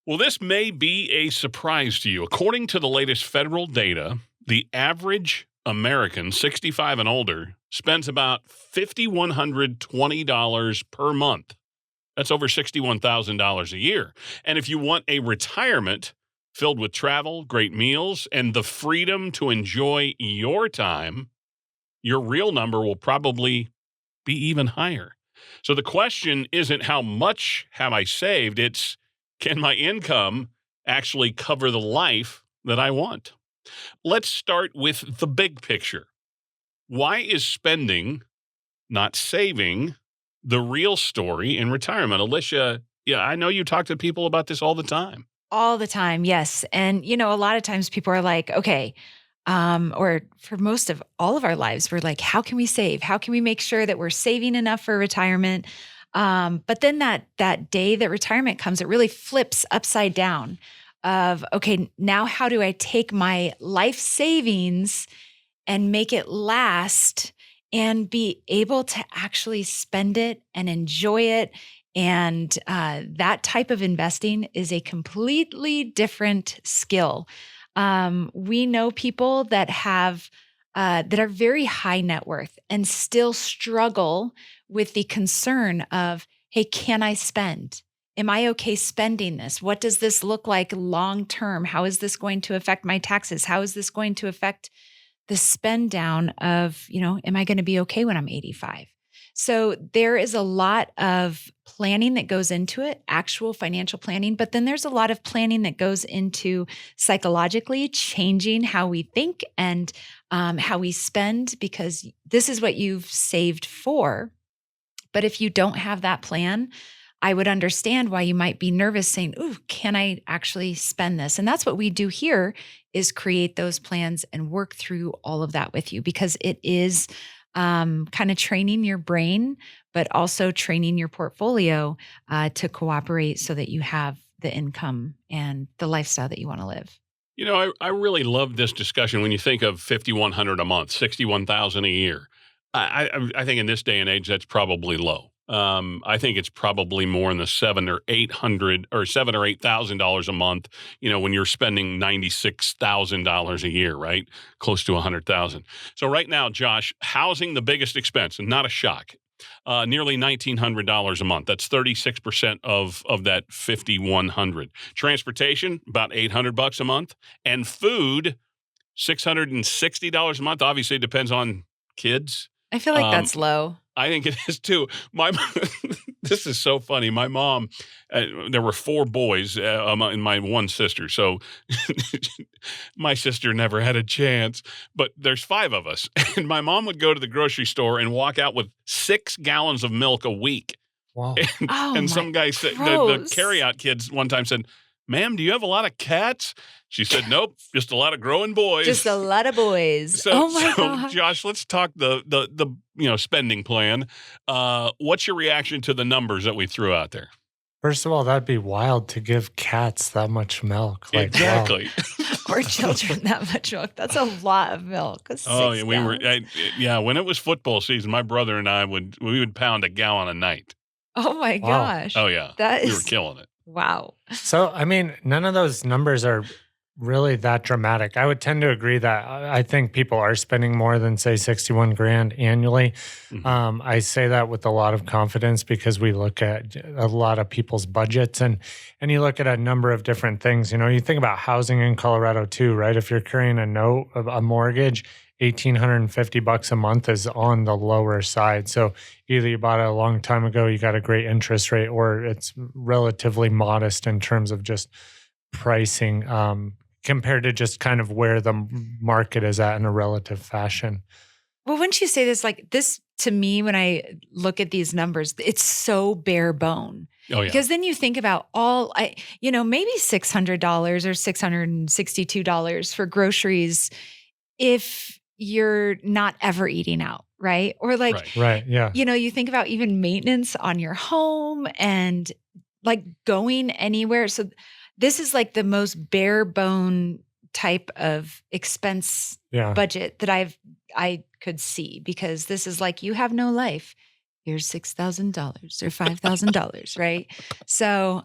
Well, this may be a surprise to you. According to the latest federal data, the average American 65 and older spends about $5,120 per month. That's over $61,000 a year. And if you want a retirement filled with travel, great meals, and the freedom to enjoy your time, your real number will probably be even higher. So the question isn't how much have I saved, it's can my income actually cover the life that I want? Let's start with the big picture. Why is spending, not saving, the real story in retirement? Alicia, yeah, I know you talk to people about this all the time. All the time, yes. And, a lot of times people are like, okay, or for most of all of our lives, we're like, how can we save? How can we make sure that we're saving enough for retirement? But then that day that retirement comes, it really flips upside down of, okay, now how do I take my life savings and make it last and be able to actually spend it and enjoy it? And that type of investing is a completely different skill. We know people that have that are very high net worth and still struggle with the concern of, hey, can I spend? Am I okay spending this? What does this look like long term? How is this going to affect my taxes? How is this going to affect the spend down of, am I going to be okay when I'm 85? So there is a lot of planning that goes into it, actual financial planning, but then there's a lot of planning that goes into psychologically changing how we think and how we spend, because this is what you've saved for. But if you don't have that plan, I would understand why you might be nervous saying, ooh, can I actually spend this? And that's what we do here is create those plans and work through all of that with you, because it is kind of training your brain, but also training your portfolio to cooperate so that you have the income and the lifestyle that you want to live. I really love this discussion when you think of $5,100 a month, $61,000 a year. I think in this day and age, that's probably low. I think it's probably more in the $7,000 a month. When you're spending $96,000 a year, right? Close to $100,000. So right now, Josh, housing the biggest expense, and not a shock. Nearly $1,900 a month. That's 36% of that $5,100. Transportation, about $800 a month, and food, $660 a month. Obviously, it depends on kids. I feel like that's low. I think it is too. This is so funny. My mom, there were 4 boys and my one sister. So my sister never had a chance, but there's 5 of us. And my mom would go to the grocery store and walk out with 6 gallons of milk a week. Wow. And some guy said, the carryout kids one time said, ma'am, do you have a lot of cats? She said, nope, just a lot of growing boys. Just a lot of boys. So Josh, let's talk the spending plan. What's your reaction to the numbers that we threw out there? First of all, that'd be wild to give cats that much milk. Exactly. Wow. Or children that much milk. That's a lot of milk. Oh, yeah, when it was football season, my brother and I would pound a gallon a night. Oh my gosh. Oh yeah. We were killing it. Wow. So, none of those numbers are really that dramatic. I would tend to agree that I think people are spending more than, say, 61 grand annually. Mm-hmm. I say that with a lot of confidence because we look at a lot of people's budgets and you look at a number of different things. You think about housing in Colorado too, right? If you're carrying a mortgage, $1,850 a month is on the lower side. So either you bought it a long time ago, you got a great interest rate, or it's relatively modest in terms of just pricing compared to just kind of where the market is at in a relative fashion. Well, wouldn't you say this to me, when I look at these numbers, it's so bare bone. Oh, yeah. Because then you think about maybe $600 or $662 for groceries if you're not ever eating out, right? Or right, yeah. You think about even maintenance on your home and going anywhere. So this is the most bare bone type of expense budget that I could see, because this is you have no life. here's $6,000 or $5,000, right? So,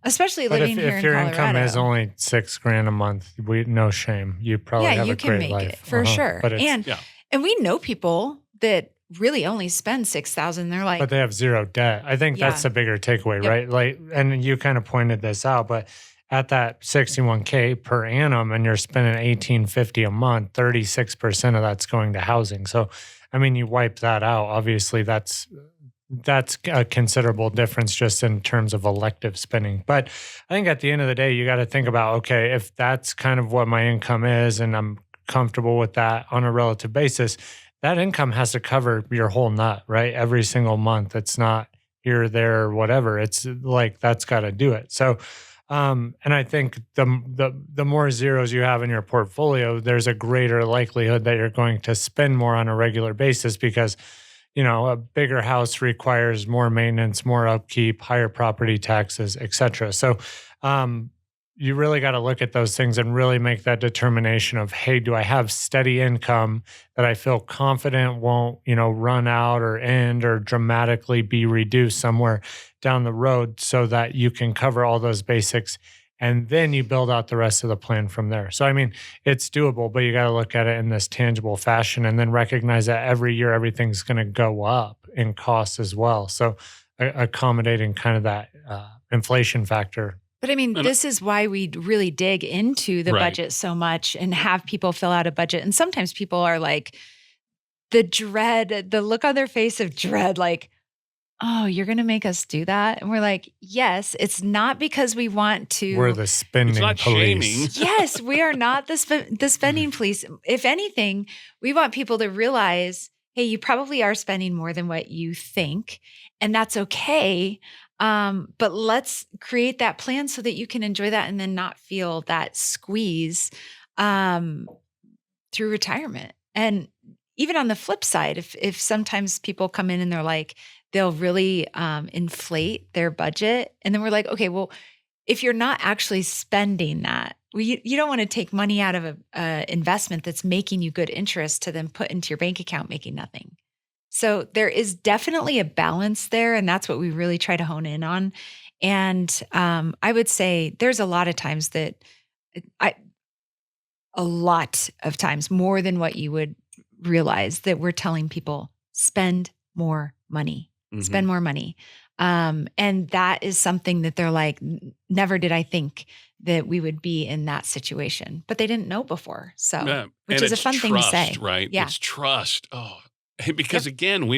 especially But living here if in your Colorado. income is only $6,000 a month, no shame. You probably yeah, have you a can great make life it for sure. But it's, And we know people that really only spend $6,000. They're like, but they have zero debt. I think that's the bigger takeaway, right? Like, and you kind of pointed this out, but at that 61K per annum, and you're spending $1,850 a month, 36% of that's going to housing. So, I mean, you wipe that out. Obviously, that's a considerable difference just in terms of elective spending. But I think at the end of the day, you got to think about, okay, if that's kind of what my income is, and I'm comfortable with that on a relative basis, that income has to cover your whole nut, right? Every single month. It's not here, there, or whatever. It's like that's got to do it. So, and I think the more zeros you have in your portfolio, there's a greater likelihood that you're going to spend more on a regular basis because, a bigger house requires more maintenance, more upkeep, higher property taxes, et cetera. So, you really got to look at those things and really make that determination of, hey, do I have steady income that I feel confident won't, run out or end or dramatically be reduced somewhere down the road so that you can cover all those basics. And then you build out the rest of the plan from there. So, I mean, it's doable, but you got to look at it in this tangible fashion and then recognize that every year, everything's going to go up in cost as well. So accommodating kind of that inflation factor. But I mean, this is why we really dig into the budget so much and have people fill out a budget. And sometimes people are like, the look on their face of dread, like, oh, you're going to make us do that? And we're like, yes, it's not because we want to. We're the spending it's not police. Shaming. Yes, we are not the spending police. If anything, we want people to realize, hey, you probably are spending more than what you think, and that's okay. But let's create that plan so that you can enjoy that and then not feel that squeeze through retirement. And even on the flip side, if sometimes people come in and they're like, they'll really inflate their budget. And then we're like, okay, well, if you're not actually spending that, you don't want to take money out of an investment that's making you good interest to then put into your bank account making nothing. So there is definitely a balance there, and that's what we really try to hone in on. And I would say there's a lot of times that more than what you would realize, that we're telling people spend more money, spend more money. And that is something that they're like, never did I think that we would be in that situation, but they didn't know before. So, which is a fun thing to say. Right? Yeah. It's trust. Oh, because again,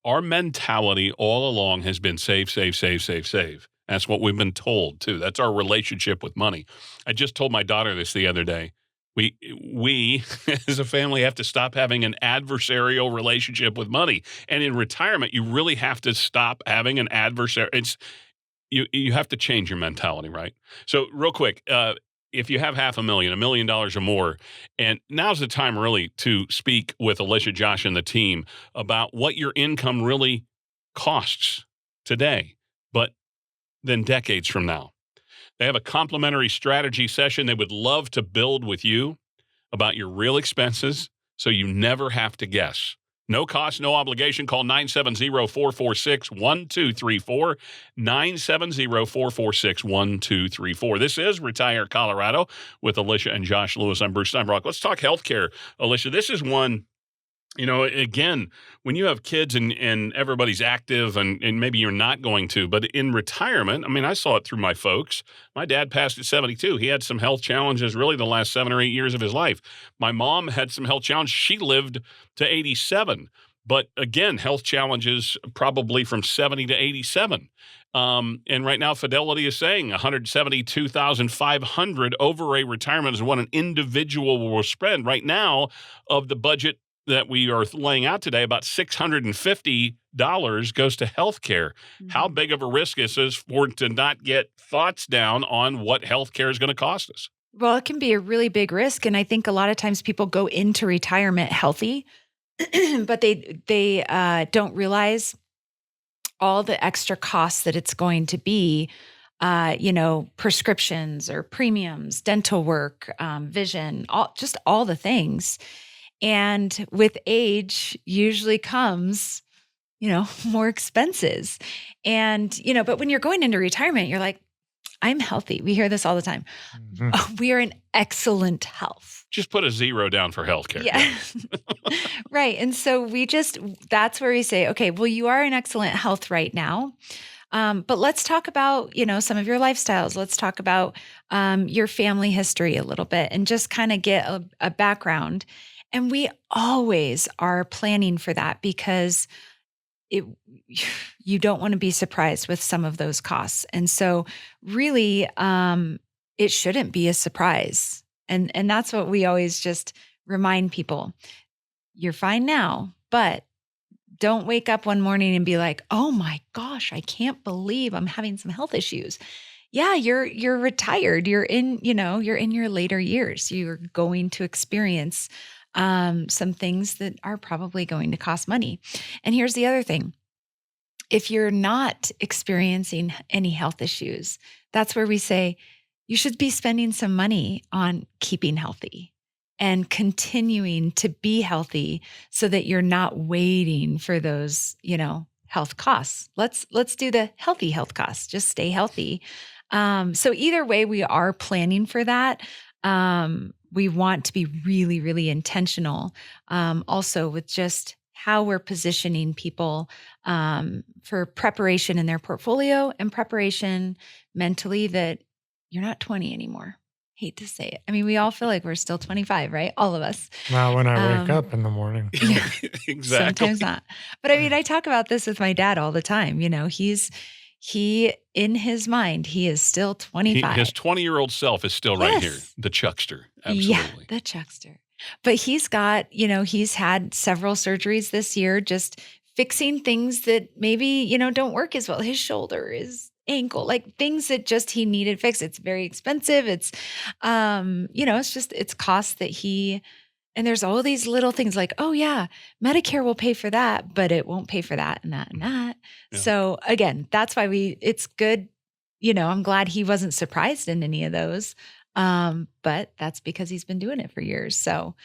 our mentality all along has been save, save, save, save, save. That's what we've been told too. That's our relationship with money. I just told my daughter this the other day. We as a family have to stop having an adversarial relationship with money. And in retirement, you really have to stop having an adversary. You have to change your mentality, right? So real quick, if you have $500,000, $1 million or more, and now's the time really to speak with Alicia, Josh, and the team about what your income really costs today, but then decades from now. They have a complimentary strategy session they would love to build with you about your real expenses so you never have to guess. No cost, no obligation. Call 970-446-1234, 970-446-1234. This is Retire Colorado with Alicia and Josh Lewis. I'm Bruce Steinbrock. Let's talk healthcare. Alicia, this is one, again, when you have kids and everybody's active and maybe you're not going to, but in retirement, I mean, I saw it through my folks. My dad passed at 72. He had some health challenges really the last 7 or 8 years of his life. My mom had some health challenges. She lived to 87. But again, health challenges probably from 70 to 87. And right now, Fidelity is saying $172,500 over a retirement is what an individual will spend. Right now, of the budget that we are laying out today, about $650 goes to healthcare. Mm-hmm. How big of a risk is this to not get thoughts down on what healthcare is going to cost us? Well, it can be a really big risk. And I think a lot of times people go into retirement healthy, but they don't realize all the extra costs that it's going to be, prescriptions or premiums, dental work, vision, all the things. And with age usually comes more expenses. And, but when you're going into retirement, you're like, I'm healthy. We hear this all the time. We are in excellent health. Just put a 0 down for healthcare. Yeah. Right. And so that's where we say, okay, well, you are in excellent health right now. But let's talk about, some of your lifestyles. Let's talk about your family history a little bit and just kind of get a background. And we always are planning for that because you don't want to be surprised with some of those costs. And so really, it shouldn't be a surprise. And that's what we always just remind people. You're fine now, but don't wake up one morning and be like, oh my gosh, I can't believe I'm having some health issues. Yeah, you're retired. You're in your later years. You're going to experience some things that are probably going to cost money. And here's the other thing. If you're not experiencing any health issues, that's where we say you should be spending some money on keeping healthy and continuing to be healthy so that you're not waiting for those, health costs. Let's do the healthy health costs. Just stay healthy. So either way, we are planning for that. We want to be really, really intentional also with just how we're positioning people for preparation in their portfolio and preparation mentally that you're not 20 anymore. Hate to say it. I mean, we all feel like we're still 25, right? All of us. Not when I wake up in the morning. Yeah, Exactly. sometimes not. But I mean, I talk about this with my dad all the time. He in his mind, he is still 25. His 20-year-old self is still right here. Yes. The Chuckster. Absolutely. Yeah, the Chuckster. But he's got, he's had several surgeries this year, just fixing things that maybe, don't work as well. His shoulder, his ankle, like things that just he needed fixed. It's very expensive. It's, it's costs that and there's all these little things like, oh yeah, Medicare will pay for that, but it won't pay for that and that and that. Yeah. So again, that's why it's good. I'm glad he wasn't surprised in any of those. But that's because he's been doing it for years. So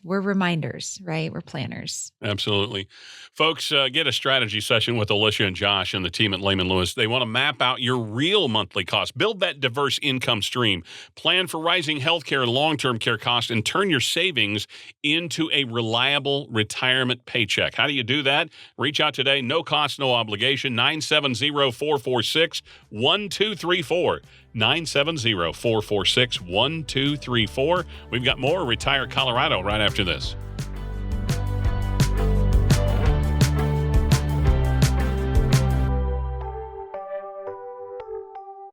we're reminders, right? We're planners. Absolutely. Folks, get a strategy session with Alicia and Josh and the team at Lehman Lewis. They want to map out your real monthly costs, build that diverse income stream, plan for rising healthcare and long-term care costs, and turn your savings into a reliable retirement paycheck. How do you do that? Reach out today. No cost, no obligation. 970-446-1234. 970-446-1234. We've got more Retire Colorado right after this.